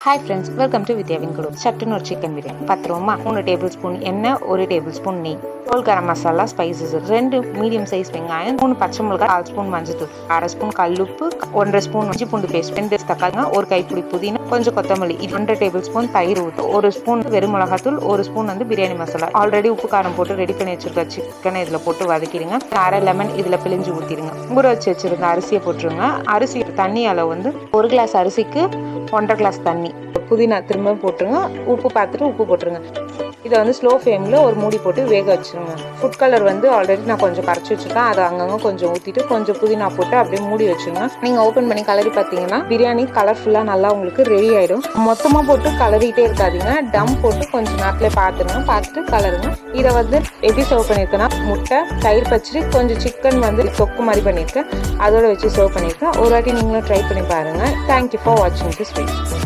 Hi friends, welcome to வித்யாவின் குழு. சட்டுன்னு ஒரு சிக்கன் பிரியாணி பார்த்துருவோமா? 3 டேபிள் ஸ்பூன் எண்ணெய், 1 டேபிள் ஸ்பூன் நெய், whole garam masala, spices, 2 medium size வெங்காயம், 3 பச்சை மிளகாய், 1/4 ஸ்பூன் மஞ்சள், 1/2 ஸ்பூன் கல்லுப்பு, 1/2 ஸ்பூன் இஞ்சி பூண்டு பேஸ்ட், 2 தக்காளி, 1 கைப்பிடி புதினா, கொஞ்சம் கொத்தமல்லி, 2 டேபிள் ஸ்பூன் தயிர் ஊற்று, 1 ஸ்பூன் வெறும் மிளகாத்தூள், 1 ஸ்பூன் பிரியாணி மசாலா. ஆல்ரெடி உப்பு காரம் போட்டு ரெடி பண்ணி வச்சிருக்க சிக்கனை இதில் போட்டு வதக்கிடுங்க. 1/2 லெமன் இதில் பிழிஞ்சு ஊற்றிடுங்க. ஊற வச்சு வச்சிருந்த அரிசியை போட்டுருங்க. அரிசி தண்ணி அளவு 1 கிளாஸ் அரிசிக்கு 1/2 கிளாஸ் தண்ணி. புதினா திரும்ப போட்டுருங்க. உப்பு பார்த்துட்டு உப்பு போட்டுருங்க. இதை ஸ்லோ ஃப்ளேமில் ஒரு மூடி போட்டு வேக வச்சுருங்க. ஃபுட் கலர் ஆல்ரெடி நான் கொஞ்சம் கரைச்சி வச்சுருக்கேன். அதை அங்கங்கே கொஞ்சம் ஊற்றிட்டு கொஞ்சம் புதினா போட்டு அப்படியே மூடி வச்சுருங்க. நீங்கள் ஓப்பன் பண்ணி கலரி பார்த்தீங்கன்னா பிரியாணி கலர்ஃபுல்லாக நல்லா உங்களுக்கு ரெடி ஆகிடும். மொத்தமாக போட்டு கலரிட்டே இருக்காதீங்க. டம் போட்டு கொஞ்சம் நேரத்தில் பார்த்துட்டு கலருங்க. இதை எப்படி சர்வ் பண்ணியிருக்கேன்னா, முட்டை, தயிர் பச்சடி, கொஞ்சம் சிக்கன் தொக்கு மாதிரி பண்ணியிருக்கேன். அதோட வச்சு சர்வ் பண்ணியிருக்கேன். ஒரு வாட்டி நீங்களும் ட்ரை பண்ணி பாருங்கள். தேங்க்யூ ஃபார் வாட்சிங் திஸ் வீடியோ.